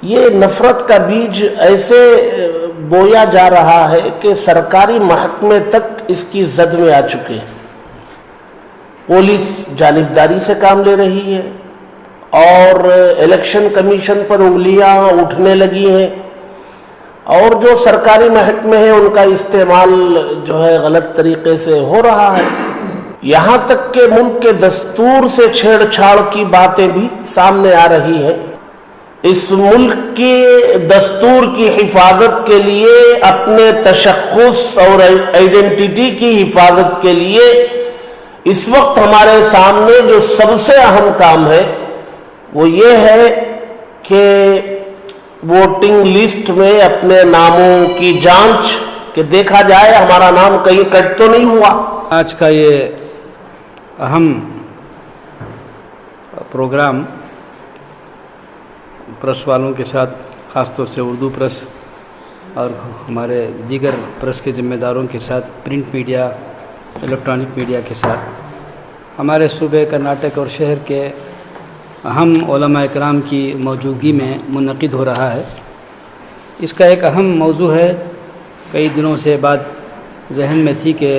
یہ نفرت کا بیج ایسے بویا جا رہا ہے کہ سرکاری محکمے تک اس کی زد میں آ چکے ہیں۔ پولیس جانبداری سے کام لے رہی ہے اور الیکشن کمیشن پر انگلیاں اٹھنے لگی ہیں، اور جو سرکاری محکمے ہیں ان کا استعمال جو ہے غلط طریقے سے ہو رہا ہے۔ یہاں تک کہ ملک کے دستور سے چھیڑ چھاڑ کی باتیں بھی سامنے آ رہی ہیں۔ اس ملک کے دستور کی حفاظت کے لیے، اپنے تشخص اور آئیڈینٹی کی حفاظت کے لیے اس وقت ہمارے سامنے جو سب سے اہم کام ہے وہ یہ ہے کہ ووٹنگ لسٹ میں اپنے ناموں کی جانچ، کہ دیکھا جائے ہمارا نام کہیں کٹ تو نہیں ہوا۔ آج کا یہ اہم پروگرام پریس والوں کے ساتھ، خاص طور سے اردو پریس اور ہمارے دیگر پریس کے ذمہ داروں کے ساتھ، پرنٹ میڈیا، الیکٹرانک میڈیا کے ساتھ ہمارے صوبے کرناٹک اور شہر کے اہم علماء اکرام کی موجودگی میں منعقد ہو رہا ہے۔ اس کا ایک اہم موضوع ہے، کئی دنوں سے بات ذہن میں تھی کہ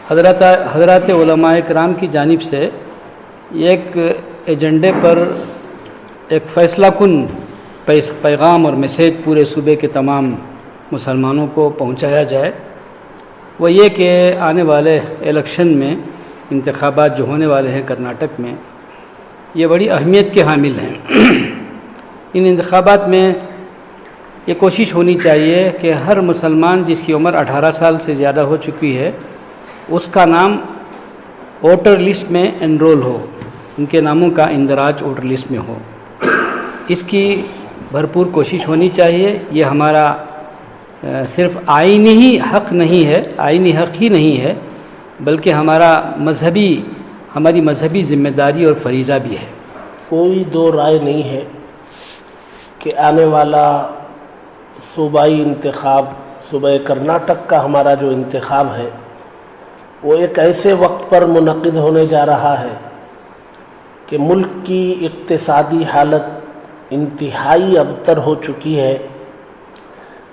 حضرات علماء اکرام کی جانب سے ایک ایجنڈے پر ایک فیصلہ کن پیغام اور میسیج پورے صوبے کے تمام مسلمانوں کو پہنچایا جائے۔ وہ یہ کہ آنے والے الیکشن میں، انتخابات جو ہونے والے ہیں کرناٹک میں، یہ بڑی اہمیت کے حامل ہیں۔ ان انتخابات میں یہ کوشش ہونی چاہیے کہ ہر مسلمان جس کی عمر 18 سال سے زیادہ ہو چکی ہے، اس کا نام ووٹر لسٹ میں انرول ہو، ان کے ناموں کا اندراج ووٹر لسٹ میں ہو۔ اس کی بھرپور کوشش ہونی چاہیے۔ یہ ہمارا صرف آئینی حق نہیں ہے، آئینی حق ہی نہیں ہے، بلکہ ہماری مذہبی ذمہ داری اور فریضہ بھی ہے۔ کوئی دو رائے نہیں ہے کہ آنے والا صوبائی انتخاب، صوبہ کرناٹک کا ہمارا جو انتخاب ہے، وہ ایک ایسے وقت پر منعقد ہونے جا رہا ہے کہ ملک کی اقتصادی حالت انتہائی ابتر ہو چکی ہے،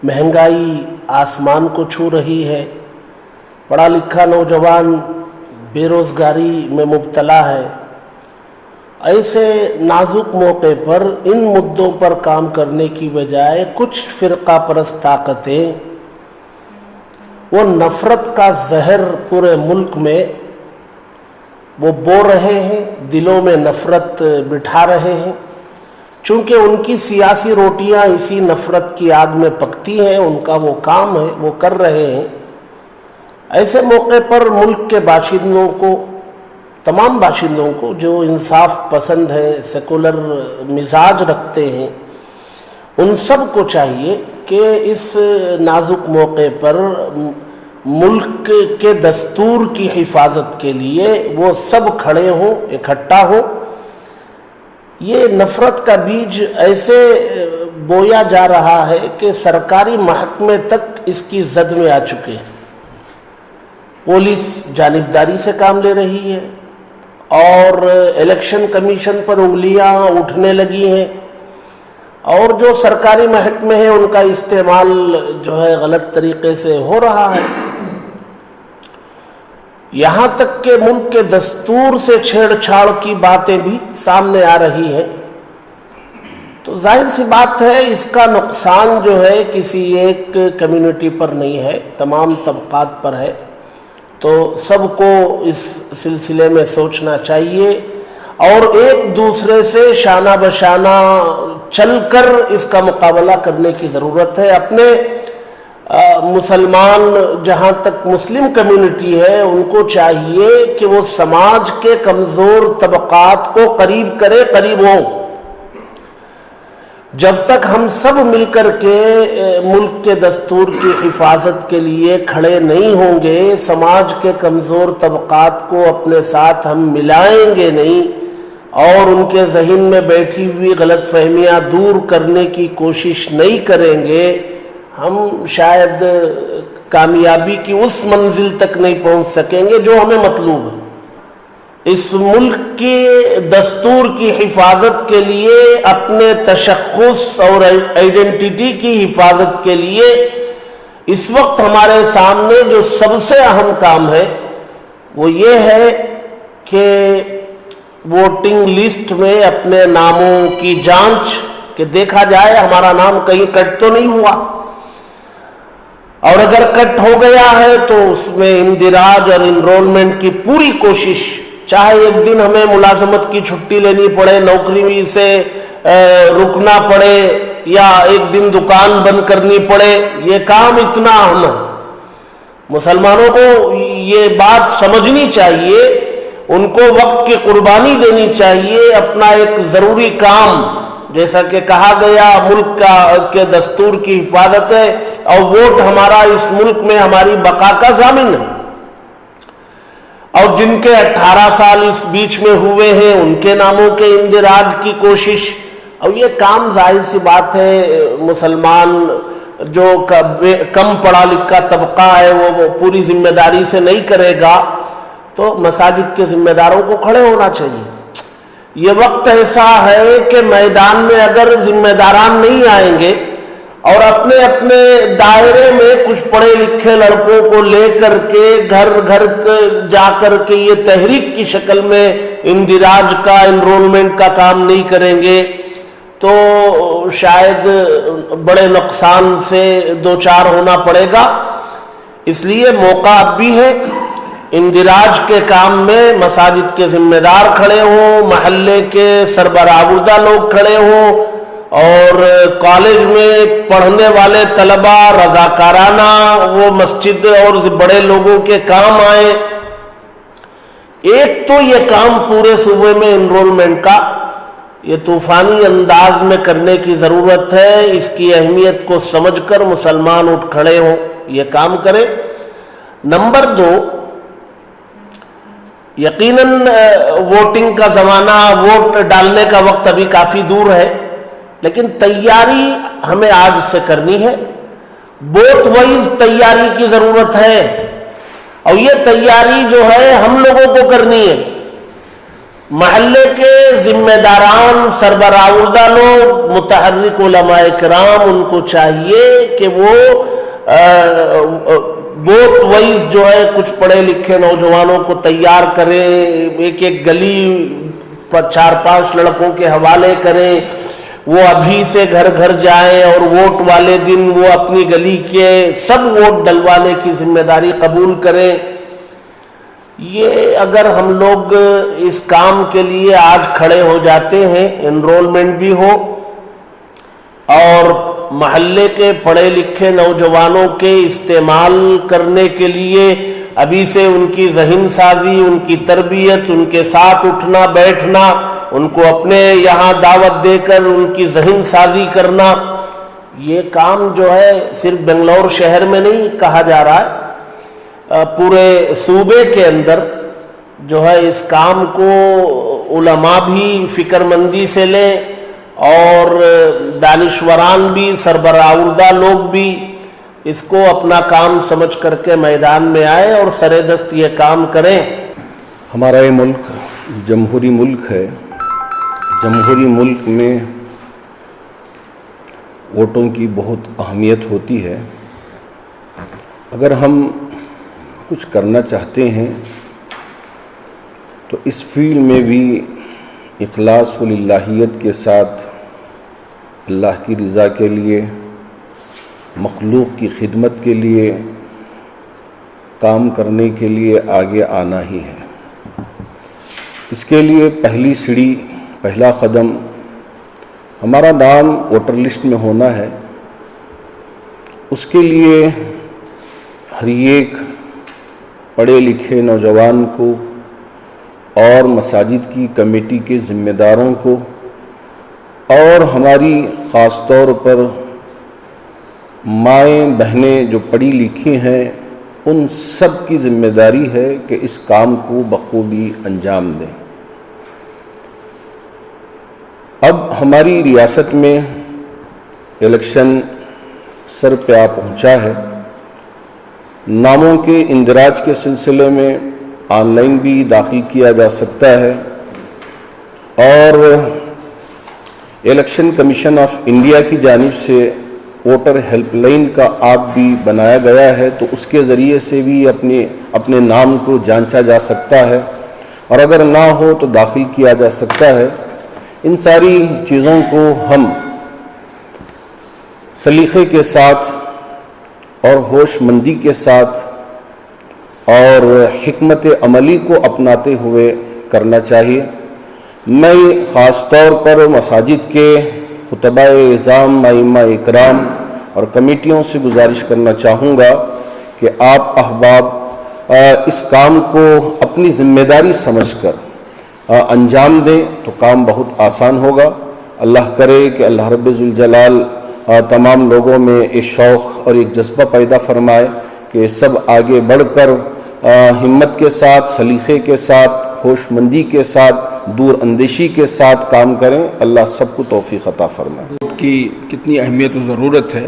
مہنگائی آسمان کو چھو رہی ہے، پڑھا لکھا نوجوان بے روزگاری میں مبتلا ہے۔ ایسے نازک موقع پر ان مدوں پر کام کرنے کی بجائے کچھ فرقہ پرست طاقتیں وہ نفرت کا زہر پورے ملک میں وہ بو رہے ہیں، دلوں میں نفرت بٹھا رہے ہیں۔ چونکہ ان کی سیاسی روٹیاں اسی نفرت کی آگ میں پکتی ہیں، ان کا وہ کام ہے، وہ کر رہے ہیں۔ ایسے موقع پر ملک کے باشندوں کو، تمام باشندوں کو جو انصاف پسند ہے، سیکولر مزاج رکھتے ہیں، ان سب کو چاہیے کہ اس نازک موقع پر ملک کے دستور کی حفاظت کے لیے وہ سب کھڑے ہوں، اکٹھا ہوں۔ یہ نفرت کا بیج ایسے بویا جا رہا ہے کہ سرکاری محکمے تک اس کی زد میں آ چکے ہیں۔ پولیس جانبداری سے کام لے رہی ہے اور الیکشن کمیشن پر انگلیاں اٹھنے لگی ہیں، اور جو سرکاری محکمے ہیں ان کا استعمال جو ہے غلط طریقے سے ہو رہا ہے۔ یہاں تک کہ ملک کے دستور سے چھیڑ چھاڑ کی باتیں بھی سامنے آ رہی ہیں، تو ظاہر سی بات ہے اس کا نقصان جو ہے کسی ایک کمیونٹی پر نہیں ہے، تمام طبقات پر ہے۔ تو سب کو اس سلسلے میں سوچنا چاہیے اور ایک دوسرے سے شانہ بشانہ چل کر اس کا مقابلہ کرنے کی ضرورت ہے۔ اپنے مسلمان، جہاں تک مسلم کمیونٹی ہے، ان کو چاہیے کہ وہ سماج کے کمزور طبقات کو قریب کرے، قریب ہوں۔ جب تک ہم سب مل کر کے ملک کے دستور کی حفاظت کے لیے کھڑے نہیں ہوں گے، سماج کے کمزور طبقات کو اپنے ساتھ ہم ملائیں گے نہیں اور ان کے ذہن میں بیٹھی ہوئی غلط فہمیاں دور کرنے کی کوشش نہیں کریں گے، ہم شاید کامیابی کی اس منزل تک نہیں پہنچ سکیں گے جو ہمیں مطلوب ہے۔ اس ملک کی دستور کی حفاظت کے لیے، اپنے تشخص اور آئیڈینٹی کی حفاظت کے لیے اس وقت ہمارے سامنے جو سب سے اہم کام ہے وہ یہ ہے کہ ووٹنگ لسٹ میں اپنے ناموں کی جانچ کہ دیکھا جائے ہمارا نام کہیں کٹ تو نہیں ہوا، اور اگر کٹ ہو گیا ہے تو اس میں اندراج اور انرولمنٹ کی پوری کوشش، چاہے ایک دن ہمیں ملازمت کی چھٹی لینی پڑے، نوکری سے رکنا پڑے، یا ایک دن دکان بند کرنی پڑے، یہ کام اتنا اہم ہے۔ مسلمانوں کو یہ بات سمجھنی چاہیے، ان کو وقت کی قربانی دینی چاہیے، اپنا ایک ضروری کام، جیسا کہ کہا گیا ملک کے دستور کی حفاظت ہے، اور ووٹ ہمارا اس ملک میں ہماری بقا کا ضامن ہے، اور جن کے 18 سال اس بیچ میں ہوئے ہیں ان کے ناموں کے اندراج کی کوشش، اور یہ کام ظاہر سی بات ہے مسلمان جو کم پڑھا لکھا طبقہ ہے وہ پوری ذمہ داری سے نہیں کرے گا، تو مساجد کے ذمہ داروں کو کھڑے ہونا چاہیے۔ یہ وقت ایسا ہے کہ میدان میں اگر ذمہ داران نہیں آئیں گے اور اپنے اپنے دائرے میں کچھ پڑھے لکھے لڑکوں کو لے کر کے گھر گھر جا کر کے یہ تحریک کی شکل میں اندراج کا، انرولمنٹ کا کام نہیں کریں گے تو شاید بڑے نقصان سے دوچار ہونا پڑے گا۔ اس لیے موقع اب بھی ہے، اندراج کے کام میں مساجد کے ذمہ دار کھڑے ہوں، محلے کے سربراہوردہ لوگ کھڑے ہوں، اور کالج میں پڑھنے والے طلبہ رضاکارانہ وہ مسجد اور بڑے لوگوں کے کام آئے۔ ایک تو یہ کام پورے صوبے میں انرولمنٹ کا یہ طوفانی انداز میں کرنے کی ضرورت ہے، اس کی اہمیت کو سمجھ کر مسلمان اٹھ کھڑے ہوں، یہ کام کریں۔ نمبر 2، یقیناً ووٹنگ کا زمانہ، ووٹ ڈالنے کا وقت ابھی کافی دور ہے، لیکن تیاری ہمیں آج سے کرنی ہے، بوتھ وائز تیاری کی ضرورت ہے، اور یہ تیاری جو ہے ہم لوگوں کو کرنی ہے۔ محلے کے ذمہ داران، سربراہوردہ لوگ، متحرک علماء کرام، ان کو چاہیے کہ وہ بوتھ وائز جو ہے کچھ پڑھے لکھے نوجوانوں کو تیار کریں، ایک ایک گلی پر 4-5 لڑکوں کے حوالے کریں، وہ ابھی سے گھر گھر جائیں اور ووٹ والے دن وہ اپنی گلی کے سب ووٹ ڈلوانے کی ذمہ داری قبول کریں۔ یہ اگر ہم لوگ اس کام کے لیے آج کھڑے ہو جاتے ہیں، انرولمنٹ بھی ہو اور محلے کے پڑھے لکھے نوجوانوں کے استعمال کرنے کے لیے ابھی سے ان کی ذہن سازی، ان کی تربیت، ان کے ساتھ اٹھنا بیٹھنا، ان کو اپنے یہاں دعوت دے کر ان کی ذہن سازی کرنا، یہ کام جو ہے صرف بنگلور شہر میں نہیں کہا جا رہا ہے، پورے صوبے کے اندر جو ہے اس کام کو علماء بھی فکر مندی سے لیں، اور دانشوران بھی، سربراہوردہ لوگ بھی اس کو اپنا کام سمجھ کر کے میدان میں آئے اور سرے دست یہ کام کریں۔ ہمارا یہ ملک جمہوری ملک ہے، جمہوری ملک میں ووٹوں کی بہت اہمیت ہوتی ہے۔ اگر ہم کچھ کرنا چاہتے ہیں تو اس فیلڈ میں بھی اخلاص و للہیت کے ساتھ اللہ کی رضا کے لیے، مخلوق کی خدمت کے لیے کام کرنے کے لیے آگے آنا ہی ہے۔ اس کے لیے پہلی سیڑھی، پہلا قدم ہمارا نام ووٹر لسٹ میں ہونا ہے۔ اس کے لیے ہر ایک پڑھے لکھے نوجوان کو اور مساجد کی کمیٹی کے ذمہ داروں کو، اور ہماری خاص طور پر مائیں بہنیں جو پڑھی لکھی ہیں، ان سب کی ذمہ داری ہے کہ اس کام کو بخوبی انجام دیں۔ اب ہماری ریاست میں الیکشن سر پہ آ پہنچا ہے۔ ناموں کے اندراج کے سلسلے میں آن لائن بھی داخل کیا جا سکتا ہے، اور الیکشن کمیشن آف انڈیا کی جانب سے ووٹر ہیلپ لائن کا ایپ بھی بنایا گیا ہے، تو اس کے ذریعے سے بھی اپنے نام کو جانچا جا سکتا ہے، اور اگر نہ ہو تو داخل کیا جا سکتا ہے۔ ان ساری چیزوں کو ہم سلیقے کے ساتھ اور ہوش مندی کے ساتھ اور حکمت عملی کو اپناتے ہوئے کرنا چاہیے۔ میں خاص طور پر مساجد کے خطباء اعظام، ائمہ اکرام اور کمیٹیوں سے گزارش کرنا چاہوں گا کہ آپ احباب اس کام کو اپنی ذمہ داری سمجھ کر انجام دیں تو کام بہت آسان ہوگا۔ اللہ کرے کہ اللہ رب ذوالجلال تمام لوگوں میں ایک شوق اور ایک جذبہ پیدا فرمائے کہ سب آگے بڑھ کر ہمت کے ساتھ، سلیقے کے ساتھ، ہوش مندی کے ساتھ، دور اندیشی کے ساتھ کام کریں۔ اللہ سب کو توفیق عطا فرمائے۔ ووٹ کی کتنی اہمیت و ضرورت ہے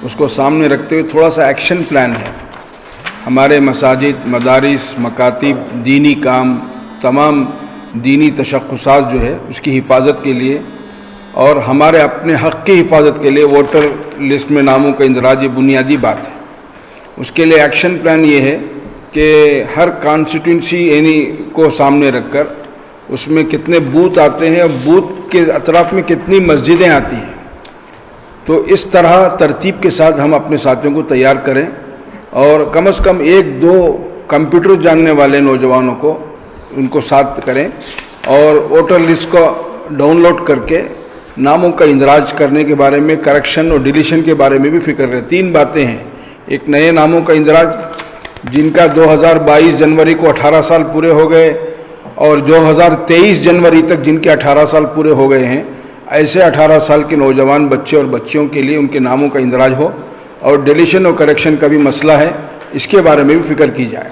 اس کو سامنے رکھتے ہوئے تھوڑا سا ایکشن پلان ہے۔ ہمارے مساجد، مدارس، مکاتب، دینی کام، تمام دینی تشخصات جو ہے اس کی حفاظت کے لیے اور ہمارے اپنے حق کی حفاظت کے لیے ووٹر لسٹ میں ناموں کا اندراج یہ بنیادی بات ہے۔ اس کے لیے ایکشن پلان یہ ہے کہ ہر کانسٹیٹوئنسی کو سامنے رکھ کر اس میں کتنے بوتھ آتے ہیں اور بوتھ کے اطراف میں کتنی مسجدیں آتی ہیں، تو اس طرح ترتیب کے ساتھ ہم اپنے ساتھیوں کو تیار کریں اور کم از کم 1-2 کمپیوٹر جاننے والے نوجوانوں کو ان کو ساتھ کریں اور ووٹر لسٹ کو ڈاؤن لوڈ کر کے ناموں کا اندراج کرنے کے بارے میں، کریکشن اور ڈیلیشن کے بارے میں بھی فکر کریں۔ 3 باتیں ہیں، ایک نئے ناموں کا اندراج جن کا 2022 جنوری کو 18 سال پورے ہو گئے اور 2023 جنوری تک جن کے 18 سال پورے ہو گئے ہیں، ایسے 18 سال کے نوجوان بچے اور بچیوں کے لیے ان کے ناموں کا اندراج ہو، اور ڈیلیشن اور کریکشن کا بھی مسئلہ ہے، اس کے بارے میں بھی فکر کی جائے۔